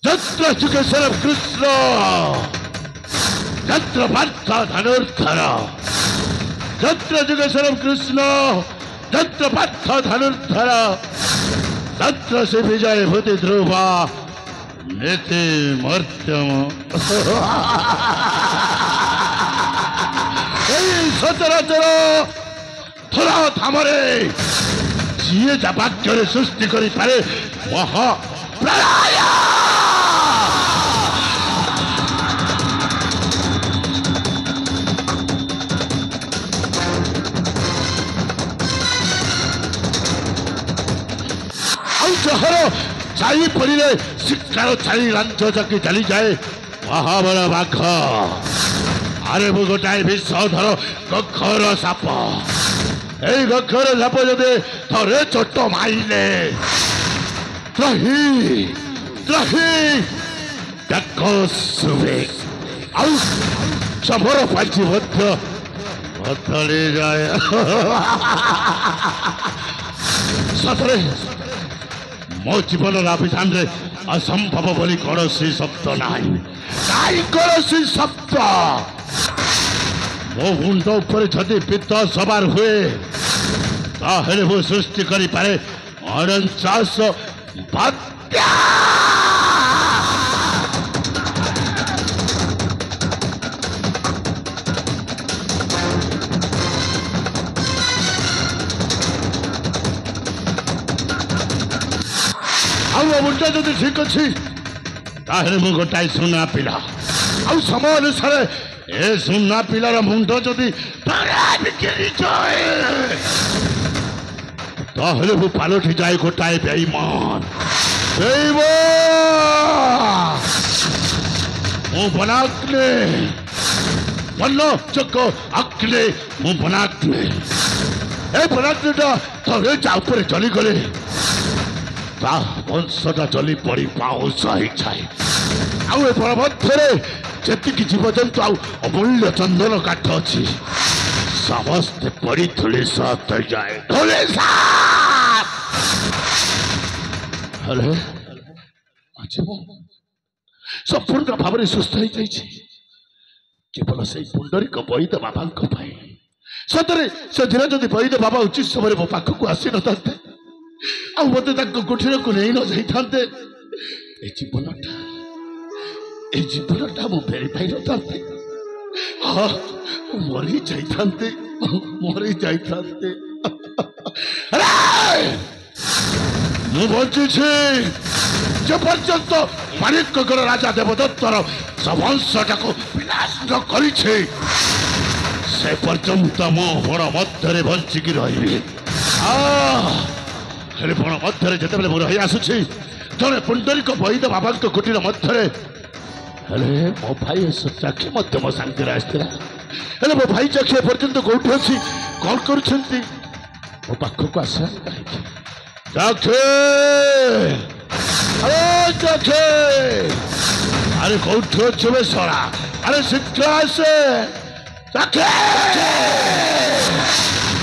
যত্র যুগেশ্বর কৃষ্ণ যত্র পার্থ ধনুর্ধর যত্র যুগেশ্বর কৃষ্ণ যত্র পার্থ ধনুর্ধর তত্র সে বিজয় ভূতি ধ্রুব নীতি মর্ত্যম এই সচরাচর ধরা ধামরে ଯିଏ ଯା ବାକ୍ୟରେ ସୃଷ୍ଟି କରିପାରେ ମହାପ୍ରଳୟ ଆଉ ଯାହାର ଚାଲି ପଡ଼ିଲେ ଶିକାର ଚାଲି ଲାଞ୍ଚ ଯାକି ଚାଲିଯାଏ ମହାବଳ ବାଘ ଆରେ ମୁଁ ଗୋଟାଏ ବିଷଧର ଗଖର ସାପ এই গক্ষর সাপ যদি ধরে চোট মাইলে ত্রাহি ত্রাহি ডাক শুভে ଆଉ ଚମର ପାଚି ମଧ୍ୟ ବଦଳି ଯାଏ ସତରେ ମୋ ଜୀବନର ଅଭିଯାନରେ ଅସମ୍ଭବ ବୋଲି କୌଣସି ଶବ୍ଦ ନାହିଁ କାହିଁ କୌଣସି ଶବ୍ଦ ମୋ ମୁଣ୍ଡ ଉପରେ ଯଦି ପିତ୍ତ ସବାର ହୁଏ ତାହେଲେ ମୁଁ ସୃଷ୍ଟି କରିପାରେ 49 ବାତ୍ୟା ଆଉ ମୋ ମୁଣ୍ଡ ଯଦି ଠିକ ଅଛି ତାହେଲେ ମୁଁ ଗୋଟାଏ ସୁନା ପିଲା ଆଉ ସମୟ ଅନୁସାରେ ଏ ସୁନା ପିଲାର ମୁଣ୍ଡ ଯଦି ତାହେଲେ ମୁଁ ପାଲଟି ଯାଏ ଗୋଟାଏ ବେଇମାନ ମୁଁ ବନାଗ୍ନେ ମନ ଚକ ଆଗ୍ନେ ମୁଁ ବନାଗ୍ନେ ଏ ବନାଗ୍ନେଟା ଥରେ ଯା ଉପରେ ଚଲିଗଲେ ତା ବଂଶଟା ଚଲି ପଡ଼ି ପାଉଁଶ ହେଇଯାଏ ଆଉ ଏ ବଳ ମଧ୍ୟରେ ଯେତିକି ଜୀବଜନ୍ତୁ ଆଉ ଅମୂଲ୍ୟ ଚନ୍ଦନ କାଠ ଅଛି ସମସ୍ତେ ପଡ଼ି ଧୂଳିସାତ ହେଇଯାଏ ହେଲେ ଆଜି ମୁଁ ସମ୍ପୂର୍ଣ୍ଣ ଭାବରେ ସୁସ୍ଥ ହେଇଯାଇଛି କେବଳ ସେଇ ପୁଣ୍ଡରୀକ ବୈଦ ବାବାଙ୍କ ପାଇଁ ସତରେ ସେଦିନ ଯଦି ବୈଦ ବାବା ଉଚିତ ସମୟରେ ମୋ ପାଖକୁ ଆସିନଥାନ୍ତେ ଆଉ ମୋତେ ତାଙ୍କ କୁଟୀରକୁ ନେଇ ନ ଯାଇଥାନ୍ତେ এই জীবনটা ମୁଁ ଫେରି ପାଇନଥାନ୍ତି ହଁ ମରି ଯାଇଥାନ୍ତି ମୁଁ ବଞ୍ଚିଛି ଯେ ପର୍ଯ୍ୟନ୍ତ ମାଣିକଗଡ଼ ରାଜା ଦେବଦତ୍ତର ବଂଶଟାକୁ ବିନାଶ ନ କରିଛି ସେ ପର୍ଯ୍ୟନ୍ତ ମୁଁ ବଣ ମଧ୍ୟରେ ବଞ୍ଚିକି ରହିବି ହେଲେ ବଣ ମଧ୍ୟରେ ଯେତେବେଳେ ମୁଁ ରହି ଆସୁଛି ଜଣେ ପୁଣ୍ଡରୀକ ବୈଦ ବାବାଙ୍କ କୁଟୀର ମଧ୍ୟରେ ହେଲେ ମୋ ଭାଇ ଚାକ୍ଷୀ ମଧ୍ୟ ମୋ ସାଙ୍ଗରେ ଆସିଥିଲା ହେଲେ ମୋ ଭାଇ ଚାକ୍ଷୀ ଏପର୍ଯ୍ୟନ୍ତ କୋଉଠି ଅଛି କ'ଣ କରୁଛନ୍ତି ମୋ ପାଖକୁ ଆସିଲାନି କାହିଁକି ଚାକ୍ଷୀ ଆରେ କୋଉଠି ଅଛୁ ବେ ଶଳା ଆରେ ଶୀଘ୍ର ଆସେ ଚାକ୍ଷୀ